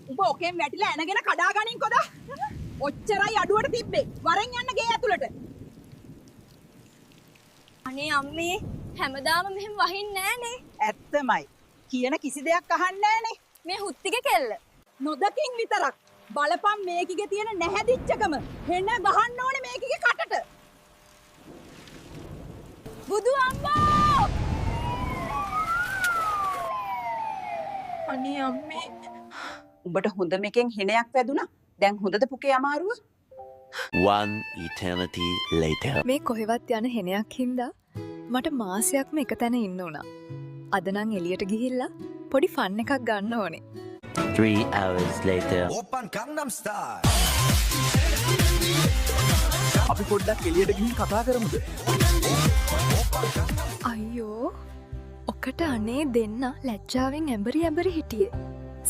උඹ ඔකෙන් වැටිලා එනගෙන කඩා ගනින් කොද? ඔච්චරයි අඩුවට තිබ්බේ. වරෙන් යන්න ගේ ඇතුළට. අනේ අම්මේ හැමදාම මෙහෙම වහින්නේ නෑනේ. ඇත්තමයි. කියන කිසි දෙයක් අහන්නේ නෑනේ. මේ හුත්තිගේ කෙල්ල. නොදකින් විතරක්. බලපන් මේකිගේ තියෙන නැහැදිච්චකම. හෙන ගහන්න ඕනේ මේකිගේ කටට. බුදු අම්මා! අනේ අම්මේ. උඹට හොඳ මේකෙන් හෙනයක් වැදුනා. දැන් හොඳද පුකේ අමාරුව? One eternity later. මේ කොහෙවත් යන හෙනයක් හින්දා මට මාසයක්ම එක තැන ඉන්න උනා. අද නම් එළියට ගිහිල්ලා පොඩි ෆන් එකක් ගන්න ඕනේ. 3 hours later. Open Gangnam Style. අපි පොඩ්ඩක් එළියට ගිහින් කතා කරමුද? අයියෝ ඔකට අනේ දෙන්න ලැජ්ජාවෙන් ඇඹරි හිටියේ.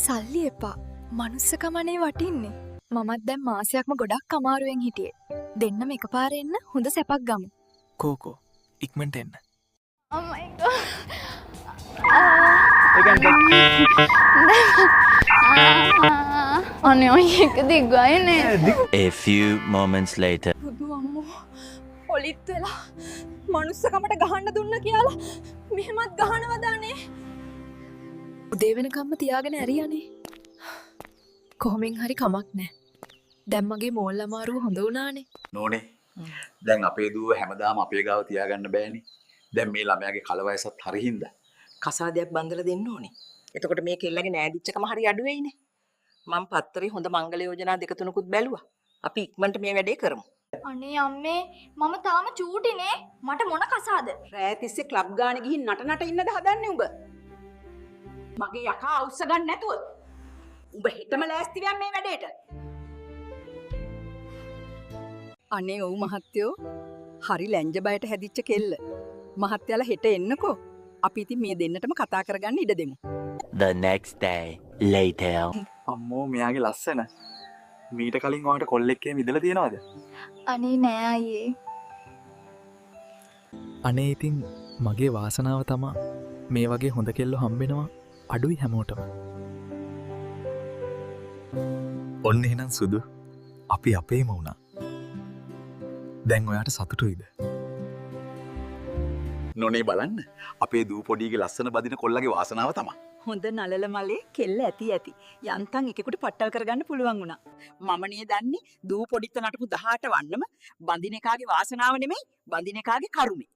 සල්ලි එපා. මනුස්සකමනේ වටින්නේ. මමත් දැන් මාසයක්ම ගොඩක් අමාරුවෙන් හිටියේ. දෙන්නම එකපාර එන්න හොඳ සැපක් ගමු. කෝකෝ ඉක්මනට එන්න. Oh my god. අනේ ඔය එක දිග්ගයනේ. A few moments later. බුදු අම්මෝ. පොලිත් වෙලා මනුස්සකමට ගහන්න දුන්න කියලා මෙහෙමත් ගහනවද අනේ? උදේ වෙනකම්ම තියාගෙන ඇරියානේ. කොහොමින් හරි කමක් නෑ. දැන් මගේ මෝල් අමාරුව හොඳ වුණානේ. නෝනේ දැන් අපේ දුව හැමදාම අපේ ගාව තියාගන්න බෑනේ. දැන් මේ ළමයාගේ කල වයසත් හරි හින්දා කසාදයක් බඳලා දෙන්න ඕනේ. එතකොට මේ කෙල්ලගේ නෑදිච්චකම හරි අඩු වෙයිනේ. මම පත්තරේ හොඳ මංගල යෝජනා දෙක තුනකුත් බැලුවා. අපි ඉක්මනට මේ වැඩේ කරමු. අනේ අම්මේ මම තාම චූටිනේ. මට මොන කසාද? රෑ තිස්සේ ක්ලබ් ගානේ ගිහින් නට ඉන්නද හදන්නේ උඹ? මගේ යකා අවුස්ස ගන්න නැතුව. උඹ හෙටම ලෑස්ති වෙන්න මේ වැඩේට. අනේ ඔව් මහත්තයෝ. හරි ලැංජ බයට හැදිච්ච කෙල්ල. මහත්තයාලා හෙට එන්නකෝ. අපි ඉතින් මේ දෙන්නටම කතා කරගන්න ඉඩ දෙමු. The next day later. අම්මෝ මෙයාගේ ලස්සන. මීට කලින් ඔයාලට කොල්ලෙක්ගේ මිදලා තියනවද? අනේ නෑ අයියේ. අනේ ඉතින් මගේ වාසනාව තමා මේ වගේ හොඳ කෙල්ලෝ හම්බෙනවා අඩුයි හැමෝටම. ඔන්න එහෙනම් සුදු අපි අපේම වුණා. දැන් ඔයාට සතුටුයිද? නෝනේ බලන්න අපේ දූ පොඩිගේ ලස්සන බදින කොල්ලගේ වාසනාව තමයි. හොඳ නලල මලේ කෙල්ල ඇති. යන්තම් එකෙකුට පට්ටල් කරගන්න පුළුවන් වුණා. මම නේ දන්නේ දූ පොඩිත් නටපු 18 වන්නම බඳින එකාගේ වාසනාව නෙමෙයි බඳින එකාගේ කරුමේ.